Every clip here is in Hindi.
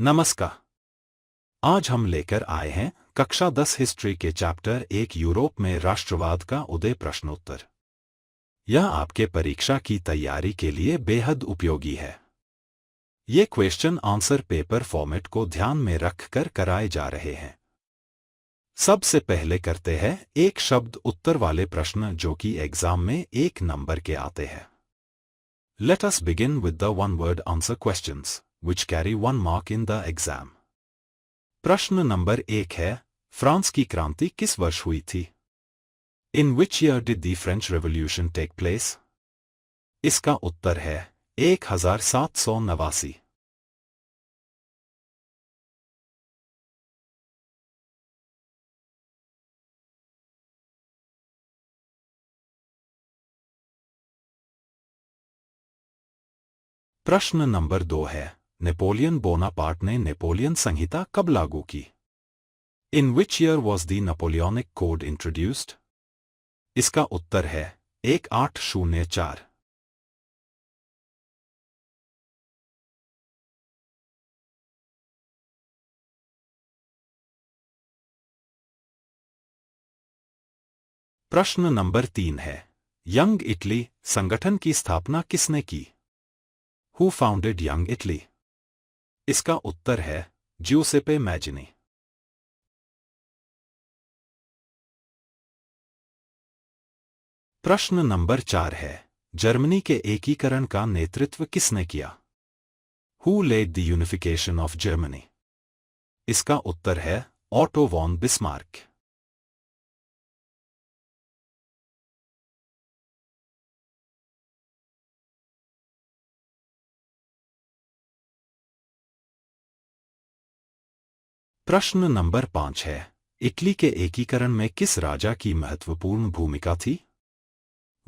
नमस्कार। आज हम लेकर आए हैं कक्षा 10 हिस्ट्री के चैप्टर 1 यूरोप में राष्ट्रवाद का उदय प्रश्नोत्तर। यह आपके परीक्षा की तैयारी के लिए बेहद उपयोगी है। ये क्वेश्चन आंसर पेपर फॉर्मेट को ध्यान में रखकर कराए जा रहे हैं। सबसे पहले करते हैं एक शब्द उत्तर वाले प्रश्न जो कि एग्जाम में 1 नंबर के आते हैं। Let us begin with the one-word answer questions, which carry 1 mark in the exam. प्रश्न नंबर 1 है, फ्रांस की क्रांति किस वर्ष हुई थी? In which year did the French Revolution take place? इसका उत्तर है 1789। प्रश्न नंबर 2 है, नेपोलियन बोनापार्ट ने नेपोलियन संहिता कब लागू की? In which year was the Napoleonic Code introduced? इसका उत्तर है 1804। प्रश्न नंबर 3 है, यंग इटली संगठन की स्थापना किसने की? Who founded Young Italy? इसका उत्तर है ज्यूसेपे मैजिनी। प्रश्न नंबर 4 है, जर्मनी के एकीकरण का नेतृत्व किसने किया? Who led the unification of Germany? इसका उत्तर है ऑटो वॉन बिस्मार्क। प्रश्न नंबर 5 है, इटली के एकीकरण में किस राजा की महत्वपूर्ण भूमिका थी?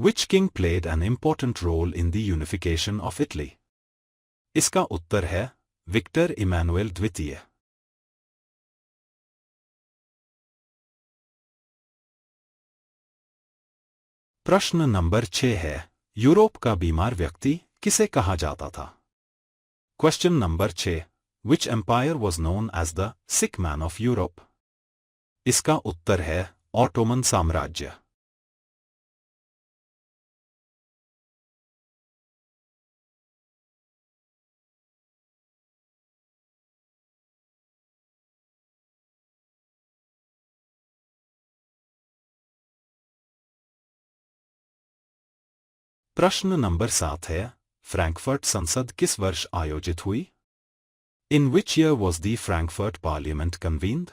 Which king played an important role in the unification of Italy? इसका उत्तर है विक्टर इमैनुएल द्वितीय। प्रश्न नंबर 6 है, यूरोप का बीमार व्यक्ति किसे कहा जाता था? Question number 6, Which empire was known as the sick man of Europe? इसका उत्तर है ऑटोमन साम्राज्य। प्रश्न नंबर 7 है, फ्रैंकफर्ट संसद किस वर्ष आयोजित हुई? In which year was the Frankfurt Parliament convened?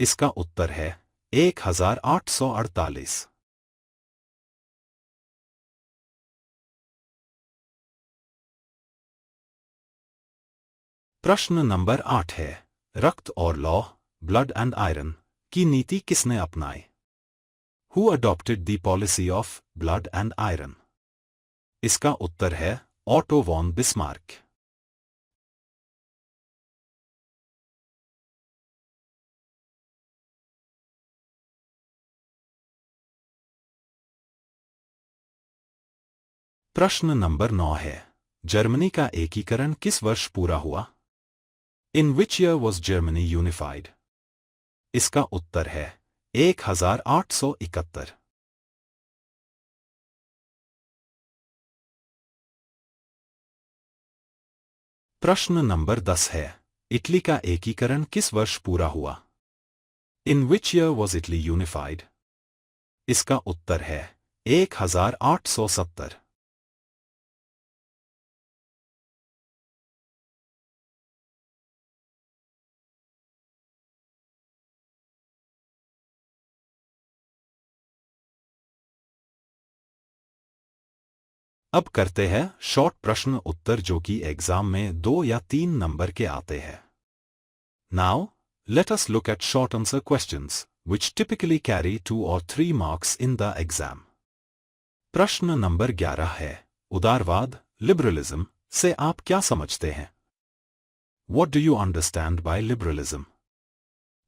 इसका उत्तर है 1848। प्रश्न नंबर 8 है, रक्त और लौह ब्लड एंड आयरन की नीति किसने अपनाई? Who adopted the policy of blood and iron? इसका उत्तर है ऑटो वॉन बिस्मार्क। प्रश्न नंबर 9 है, जर्मनी का एकीकरण किस वर्ष पूरा हुआ? In which year was Germany unified? इसका उत्तर है 1871। प्रश्न नंबर 10 है, इटली का एकीकरण किस वर्ष पूरा हुआ? In which year was Italy unified? इसका उत्तर है 1870। अब करते हैं शॉर्ट प्रश्न उत्तर जो कि एग्जाम में 2 या 3 नंबर के आते हैं। Now, let us look at short answer questions, which typically carry 2 or 3 marks in the exam. प्रश्न नंबर 11 है, उदारवाद लिबरलिज्म से आप क्या समझते हैं? What do you understand by liberalism?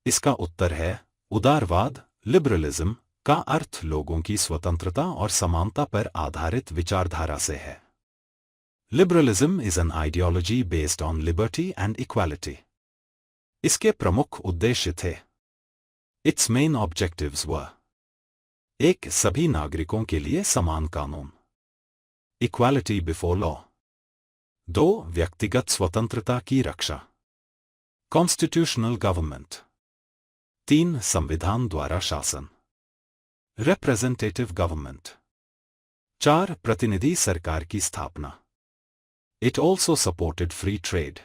इसका उत्तर है उदारवाद लिबरलिज्म का अर्थ लोगों की स्वतंत्रता और समानता पर आधारित विचारधारा से है। Liberalism is an ideology based on liberty and equality. इसके प्रमुख उद्देश्य थे। इट्स मेन ऑब्जेक्टिव्स वर: 1. सभी नागरिकों के लिए समान कानून, इक्वालिटी बिफोर लॉ। 2. व्यक्तिगत स्वतंत्रता की रक्षा, कॉन्स्टिट्यूशनल गवर्नमेंट। 3. संविधान द्वारा शासन, रिप्रेजेंटेटिव गवर्नमेंट। 4. प्रतिनिधि सरकार की स्थापना। It also supported free trade.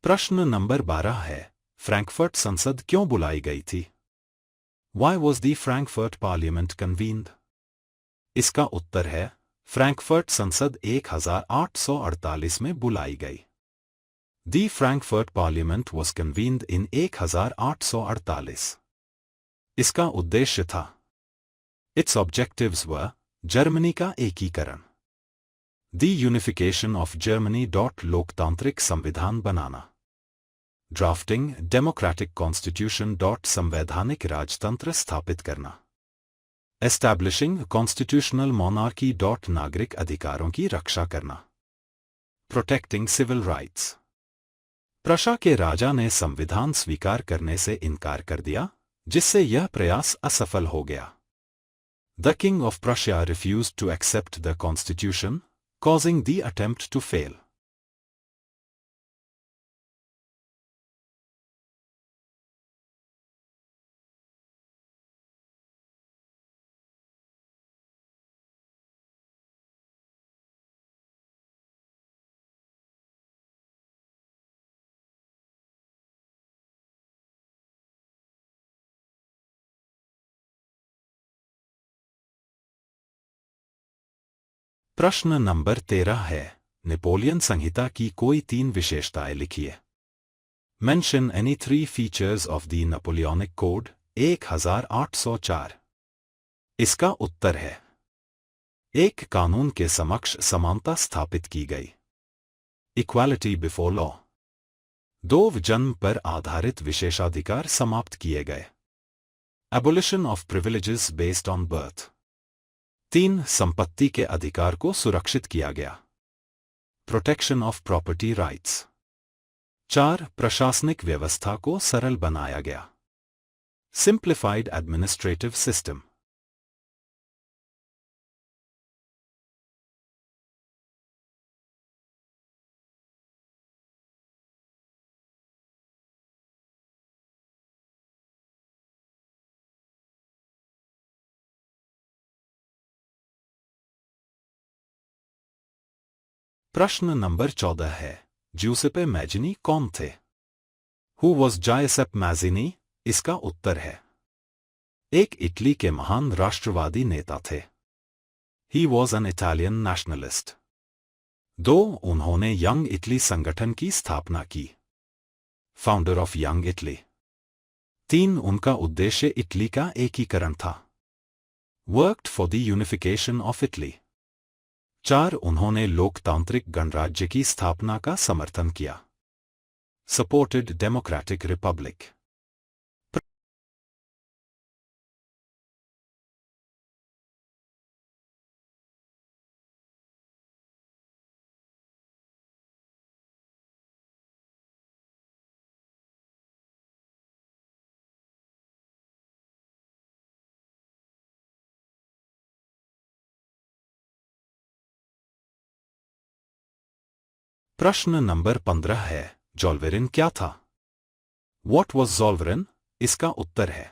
प्रश्न नंबर 12 है, फ्रैंकफर्ट संसद क्यों बुलाई गई थी? Why was the Frankfurt Parliament convened? इसका उत्तर है, फ्रैंकफर्ट संसद 1848 में बुलाई गई। The Frankfurt Parliament was convened in 1848. इसका उद्देश्य था। Its objectives were: जर्मनी का एकीकरण, The unification of Germany. लोकतांत्रिक संविधान बनाना, ड्राफ्टिंग डेमोक्रेटिक कॉन्स्टिट्यूशन. संवैधानिक राजतंत्र स्थापित करना, एस्टैब्लिशिंग कॉन्स्टिट्यूशनल मोनार्की. नागरिक अधिकारों की रक्षा करना, प्रोटेक्टिंग सिविल राइट्स। प्रशा के राजा ने संविधान स्वीकार करने से इनकार कर दिया, जिससे यह प्रयास असफल हो गया। The king of Prussia refused to accept the constitution, causing the attempt to fail. प्रश्न नंबर 13 है, नेपोलियन संहिता की कोई 3 विशेषताएं लिखिए। Mention any 3 features of the Napoleonic code 1804। इसका उत्तर है: 1. कानून के समक्ष समानता स्थापित की गई, इक्वालिटी बिफोर लॉ। 2. जन्म पर आधारित विशेषाधिकार समाप्त किए गए, abolition of privileges based on birth. 3. संपत्ति के अधिकार को सुरक्षित किया गया, प्रोटेक्शन ऑफ प्रॉपर्टी राइट्स। 4. प्रशासनिक व्यवस्था को सरल बनाया गया, सिंप्लीफाइड एडमिनिस्ट्रेटिव सिस्टम। प्रश्न नंबर 14 है, ज्यूसेppe मैजिनी कौन थे? Who was Giuseppe Mazzini? इसका उत्तर है, एक इटली के महान राष्ट्रवादी नेता थे। He was an Italian nationalist. 2. उन्होंने यंग इटली संगठन की स्थापना की, फाउंडर ऑफ यंग इटली। 3. उनका उद्देश्य इटली का एकीकरण था, worked for the unification of Italy. 4. उन्होंने लोकतांत्रिक गणराज्य की स्थापना का समर्थन किया, सपोर्टेड डेमोक्रेटिक रिपब्लिक। प्रश्न नंबर 15 है, जोल्वेरिन क्या था? What was Zollverein? इसका उत्तर है,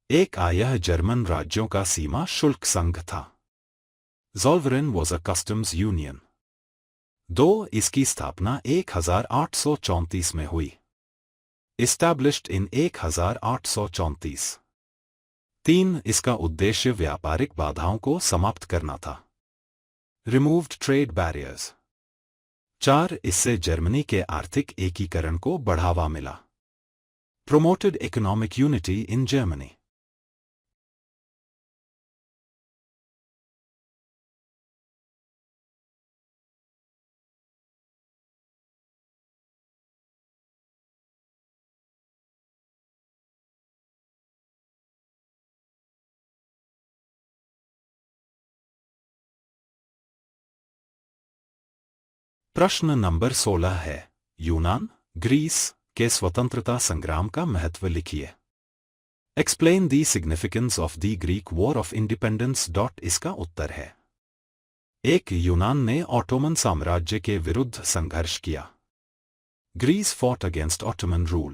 एक आयह जर्मन राज्यों का सीमा शुल्क संघ था। जोल्वेरिन वॉज अ कस्टम्स यूनियन। 2. इसकी स्थापना 1834 में हुई, एस्टैब्लिश्ड इन 1834। 3. इसका उद्देश्य व्यापारिक बाधाओं को समाप्त करना था, रिमूव्ड ट्रेड बैरियर्स। 4. इससे जर्मनी के आर्थिक एकीकरण को बढ़ावा मिला. Promoted economic unity in Germany. प्रश्न नंबर 16 है. यूनान, ग्रीस के स्वतंत्रता संग्राम का महत्व लिखिए. Explain the significance of the Greek War of Independence. इसका उत्तर है. 1. यूनान ने ऑटोमन साम्राज्य के विरुद्ध संघर्ष किया. Greece fought against Ottoman rule.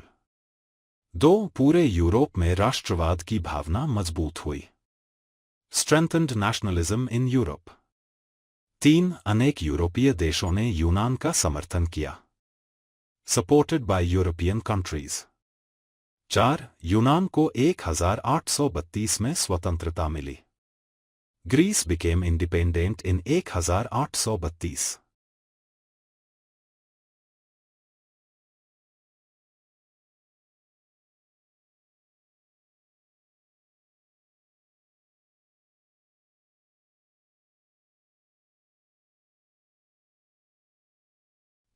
2. पूरे यूरोप में राष्ट्रवाद की भावना मजबूत हुई. Strengthened nationalism in Europe. 3. अनेक यूरोपीय देशों ने यूनान का समर्थन किया. Supported by European countries. 4. यूनान को 1832 में स्वतंत्रता मिली. Greece became independent in 1832.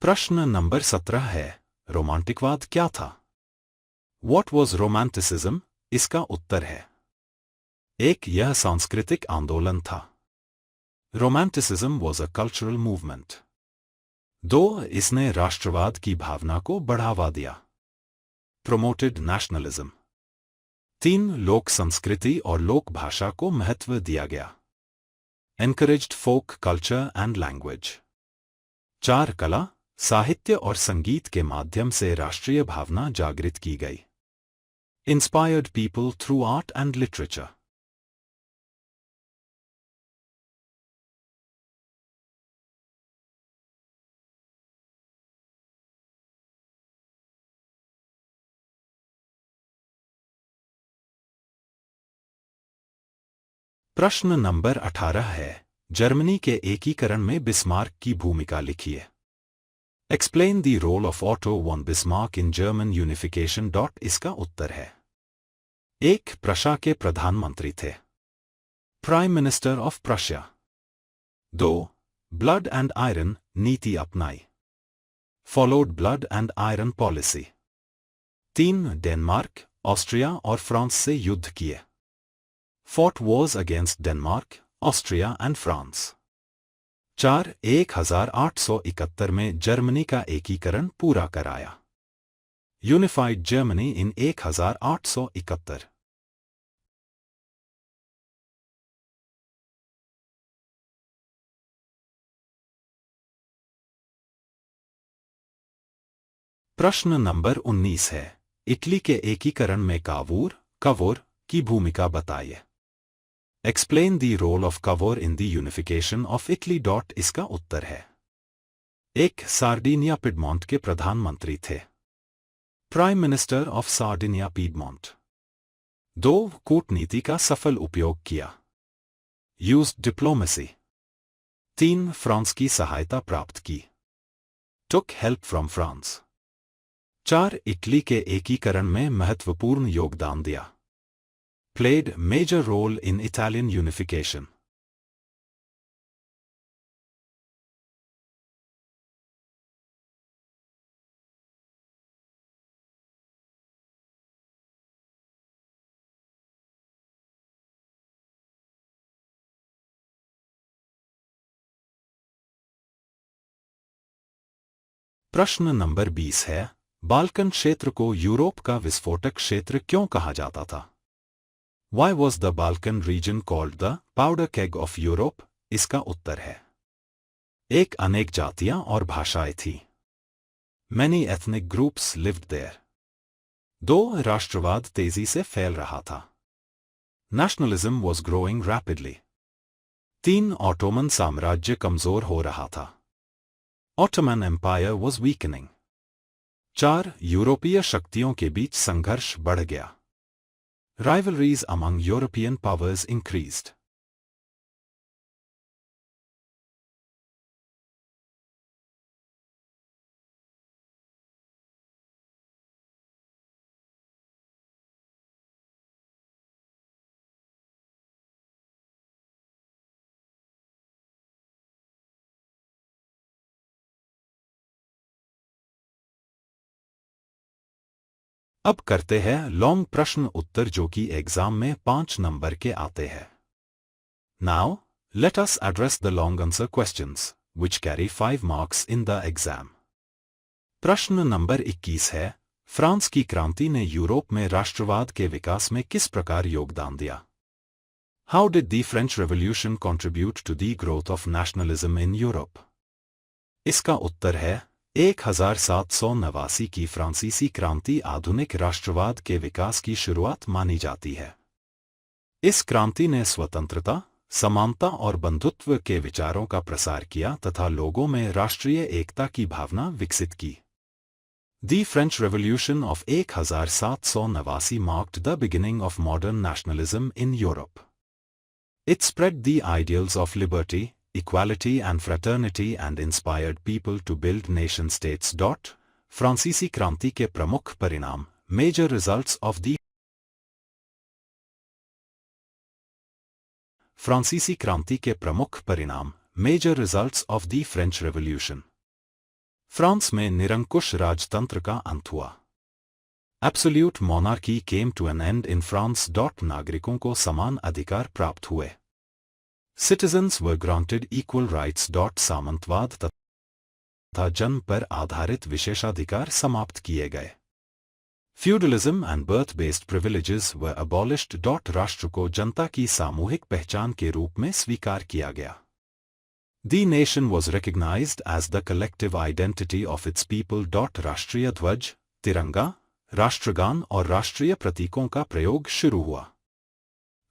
प्रश्न नंबर 17 है. रोमांटिकवाद क्या था? What was romanticism? इसका उत्तर है. 1. यह सांस्कृतिक आंदोलन था. Romanticism was a cultural movement. 2. इसने राष्ट्रवाद की भावना को बढ़ावा दिया. Promoted nationalism. 3. लोक संस्कृति और लोक भाषा को महत्व दिया गया. Encouraged folk culture and language. 4. कला, साहित्य और संगीत के माध्यम से राष्ट्रीय भावना जागृत की गई. Inspired people through art and literature. प्रश्न नंबर 18 है. जर्मनी के एकीकरण में बिस्मार्क की भूमिका लिखिए. Explain the role of Otto von Bismarck in German unification. इसका उत्तर है. 1. प्रशा के प्रधानमंत्री थे. Prime Minister of Prussia. 2. Blood and Iron नीति अपनाई. Followed blood and iron policy. 3. Denmark, Austria और फ्रांस से युद्ध किए. Fought wars against Denmark, Austria and France. 4. 1871 में जर्मनी का एकीकरण पूरा कराया. Unified Germany in 1871. प्रश्न नंबर 19 है. इटली के एकीकरण में कावूर की भूमिका बताइए. Explain the role of Cavour in the unification of Italy. इसका उत्तर है. 1. सार्डिनिया पिडमोंट के प्रधानमंत्री थे. Prime Minister of Sardinia Piedmont. 2. कूटनीति का सफल उपयोग किया. Used diplomacy. 3. फ्रांस की सहायता प्राप्त की. Took help from France. 4. Italy के एकीकरण में महत्वपूर्ण योगदान दिया. Played major role in Italian unification. प्रश्न नंबर 20 है. बाल्कन क्षेत्र को यूरोप का विस्फोटक क्षेत्र क्यों कहा जाता था? Why was the Balkan region called the powder keg of Europe? इसका उत्तर है. 1. अनेक जातियां और भाषाएं थी. Many ethnic groups lived there. 2. राष्ट्रवाद तेजी से फैल रहा था. Nationalism was growing rapidly. 3. Ottoman साम्राज्य कमजोर हो रहा था. Ottoman Empire was weakening. 4. यूरोपीय शक्तियों के बीच संघर्ष बढ़ गया. Rivalries among European powers increased. अब करते हैं लॉन्ग प्रश्न उत्तर जो कि एग्जाम में 5 नंबर के आते हैं। Now let us address the long answer questions which carry 5 marks in the exam. प्रश्न नंबर 21 है, फ्रांस की क्रांति ने यूरोप में राष्ट्रवाद के विकास में किस प्रकार योगदान दिया? How did the French Revolution contribute to the growth of nationalism in Europe? इसका उत्तर है 1789 की फ्रांसीसी क्रांति आधुनिक राष्ट्रवाद के विकास की शुरुआत मानी जाती है। इस क्रांति ने स्वतंत्रता, समानता और बंधुत्व के विचारों का प्रसार किया तथा लोगों में राष्ट्रीय एकता की भावना विकसित की। The French Revolution of 1789 marked the beginning of modern nationalism in Europe. It spread the ideals of liberty, equality and fraternity and inspired people to build nation-states. फ्रांसीसी क्रांति के प्रमुख परिणाम Major results of the फ्रांसीसी क्रांति के प्रमुख परिणाम Major results of the French Revolution. France में निरंकुश राजतंत्र का अंत हुआ। Absolute monarchy came to an end in France. नागरिकों को समान अधिकार प्राप्त हुए। Citizens were granted equal rights. सामंतवाद तथा जन्म पर आधारित विशेषाधिकार समाप्त किए गए। Feudalism and birth-based privileges were abolished. राष्ट्र को जनता की सामूहिक पहचान के रूप में स्वीकार किया गया। The nation was recognized as the collective identity of its people. राष्ट्रीय ध्वज, तिरंगा, राष्ट्रगान और राष्ट्रीय प्रतीकों का प्रयोग शुरू हुआ।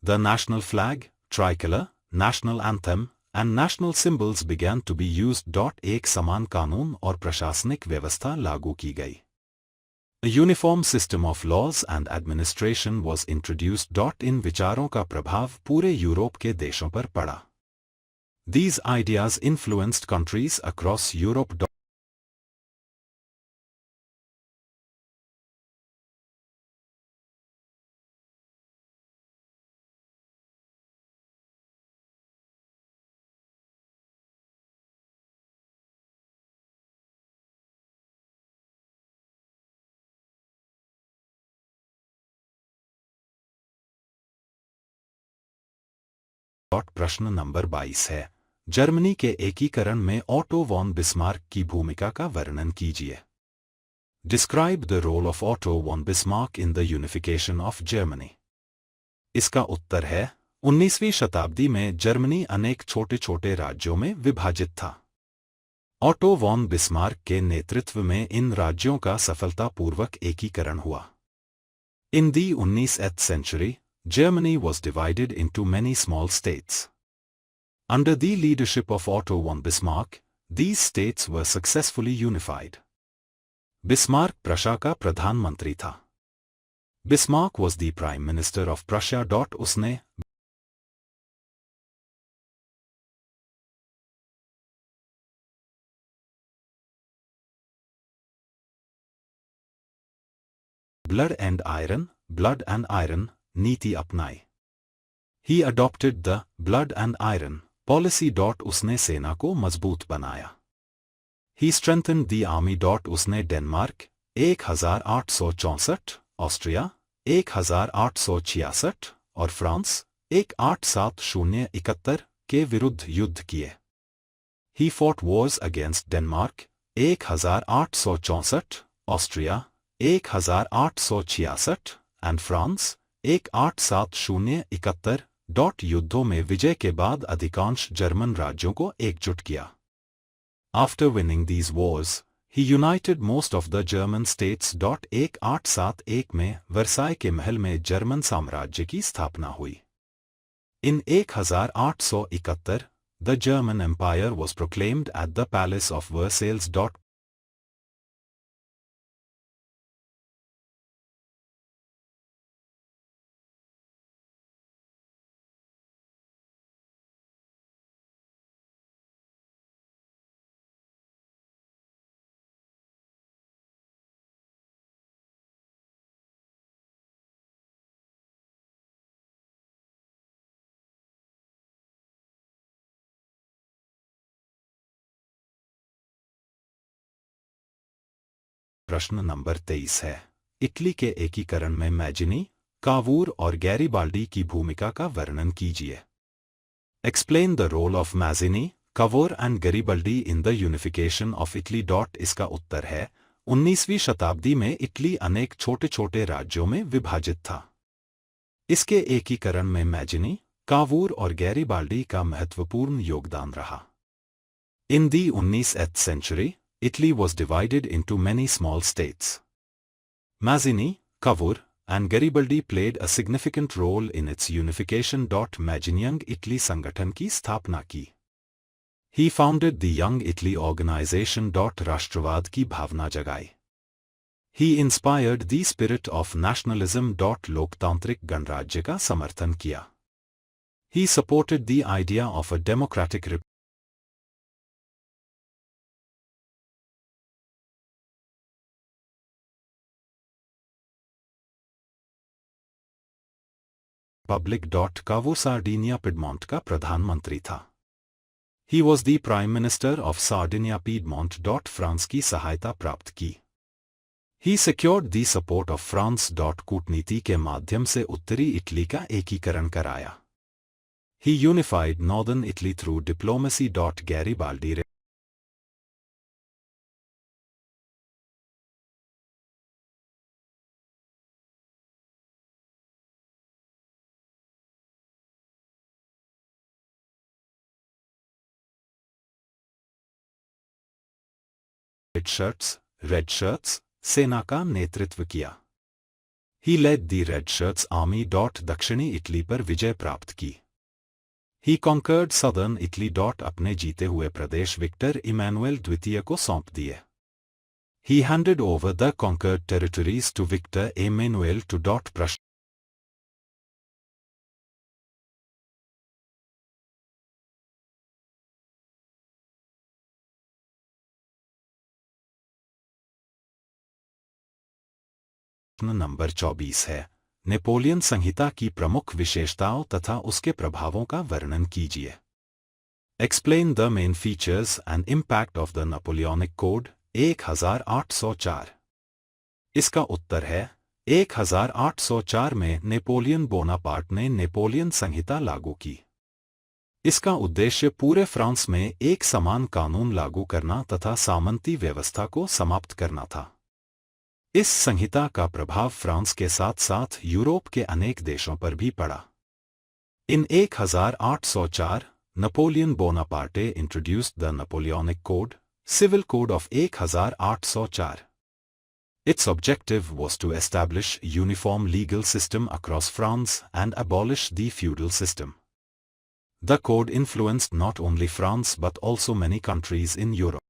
The national flag, tricolor, national anthem and national symbols began to be used. एक समान कानून और प्रशासनिक व्यवस्था लागू की गई। A uniform system of laws and administration was introduced. इन विचारों का प्रभाव पूरे यूरोप के देशों पर पड़ा। These ideas influenced countries across Europe. प्रश्न नंबर 22 है, जर्मनी के एकीकरण में ऑटो वॉन बिस्मार्क की भूमिका का वर्णन कीजिए। Describe the role of Otto von Bismarck in the unification of Germany. इसका उत्तर है 19वीं शताब्दी में जर्मनी अनेक छोटे छोटे राज्यों में विभाजित था। ऑटो वॉन बिस्मार्क के नेतृत्व में इन राज्यों का सफलतापूर्वक एकीकरण हुआ। In the 19th century, Germany was divided into many small states. Under the leadership of Otto von Bismarck, these states were successfully unified. Bismarck Prussia का प्रधानमंत्री था। Bismarck was the Prime Minister of Prussia. उसने blood and iron नीति अपनाई। He adopted the blood and iron policy. उसने सेना को मजबूत बनाया। He strengthened the army. उसने डेनमार्क 1864, ऑस्ट्रिया 1866 और फ्रांस 1870-71 के विरुद्ध युद्ध किए। He fought wars against Denmark 1864, Austria 1866 and France 1870-71। युद्धों में विजय के बाद अधिकांश जर्मन राज्यों को एकजुट किया। After winning these wars, he united most of the German states. 1871 में वर्साई के महल में जर्मन साम्राज्य की स्थापना हुई। In 1871, the German Empire was proclaimed at the Palace of Versailles. प्रश्न नंबर 23 है, इटली के एकीकरण में मैजिनी, कावूर और गैरिबाल्डी की भूमिका का वर्णन कीजिए। Explain the role of Mazzini, Cavour and Garibaldi in the unification of Italy. इसका उत्तर है 19वीं शताब्दी में इटली अनेक छोटे छोटे राज्यों में विभाजित था। इसके एकीकरण में मैजिनी, कावूर और गैरिबाल्डी का महत्वपूर्ण योगदान रहा। In the 19th century, Italy was divided into many small states. Mazzini, Cavour, and Garibaldi played a significant role in its unification. Mazzini Young Italy संगठन की स्थापना की। He founded the Young Italy organization. राष्ट्रवाद की भावना जगाई। He inspired the spirit of nationalism. लोकतांत्रिक गणराज्य का समर्थन किया। He supported the idea of a democratic republic. Cavour Sardinia Piedmont का प्रधानमंत्री था। He was the Prime Minister of Sardinia Piedmont. France की सहायता प्राप्त की। He secured the support of France. कूटनीति के माध्यम से उत्तरी इटली का एकीकरण कराया। He unified northern Italy through diplomacy. Garibaldi red shirts सेना का नेतृत्व किया। He led the Red Shirts Army. दक्षिणी इटली पर विजय प्राप्त की। He conquered southern Italy. अपने जीते हुए प्रदेश विक्टर इमैनुएल द्वितीय को सौंप दिए। He handed over the conquered territories to Victor Emmanuel II. प्रश्न नंबर 24 है। नेपोलियन संहिता की प्रमुख विशेषताओं तथा उसके प्रभावों का वर्णन कीजिए। Explain the main features and impact of the Napoleonic code. 1804। इसका उत्तर है 1804 में नेपोलियन बोनापार्ट ने नेपोलियन संहिता लागू की। इसका उद्देश्य पूरे फ्रांस में एक समान कानून लागू करना तथा सामंती व्यवस्था को समाप्त करना था। इस संहिता का प्रभाव फ्रांस के साथ साथ यूरोप के अनेक देशों पर भी पड़ा। In 1804 Napoleon Bonaparte introduced the Napoleonic code, civil code of 1804। Its objective was to establish uniform legal system across France and abolish the feudal system. The code influenced not only France but also many countries in Europe.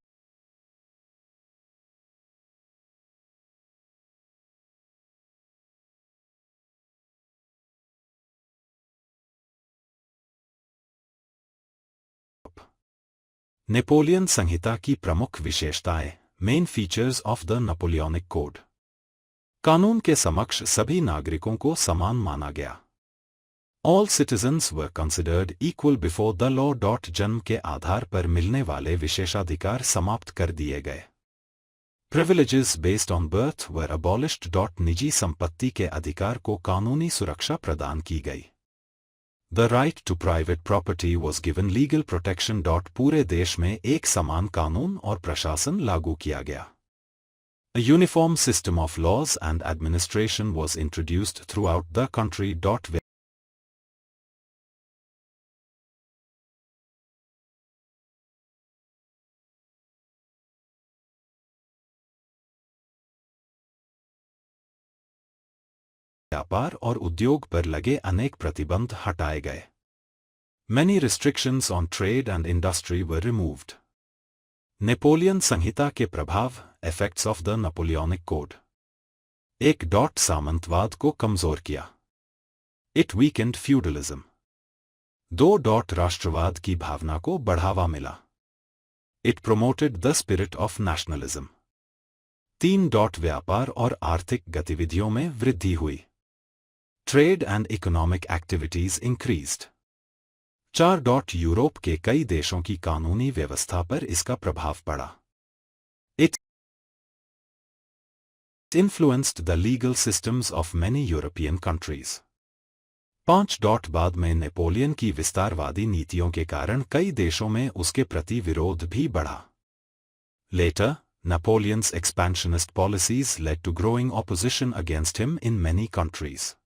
Napoleon संहिता की प्रमुख विशेषताएं। Main features of the Napoleonic code. कानून के समक्ष सभी नागरिकों को समान माना गया। All citizens were considered equal before the law. जन्म के आधार पर मिलने वाले विशेषाधिकार समाप्त कर दिए गए। Privileges based on birth were abolished. निजी संपत्ति के अधिकार को कानूनी सुरक्षा प्रदान की गई। The right to private property was given legal protection. पूरे देश में एक समान कानून और प्रशासन लागू किया गया। A uniform system of laws and administration was introduced throughout the country. व्यापार और उद्योग पर लगे अनेक प्रतिबंध हटाए गए। Many restrictions on trade and industry were removed. Napoleon संहिता के प्रभाव। Effects of the Napoleonic Code। 1. सामंतवाद को कमजोर किया। It weakened feudalism. 2. राष्ट्रवाद की भावना को बढ़ावा मिला। It promoted the spirit of nationalism. 3. व्यापार और आर्थिक गतिविधियों में वृद्धि हुई। Trade and economic activities increased. 4. Europe के कई देशों की कानूनी व्यवस्था पर इसका प्रभाव पड़ा। It It influenced the legal systems of many European countries. 5. बाद में नेपोलियन की विस्तारवादी नीतियों के कारण कई देशों में उसके प्रति विरोध भी बढ़ा. Later, Napoleon's expansionist policies led to growing opposition against him in many countries.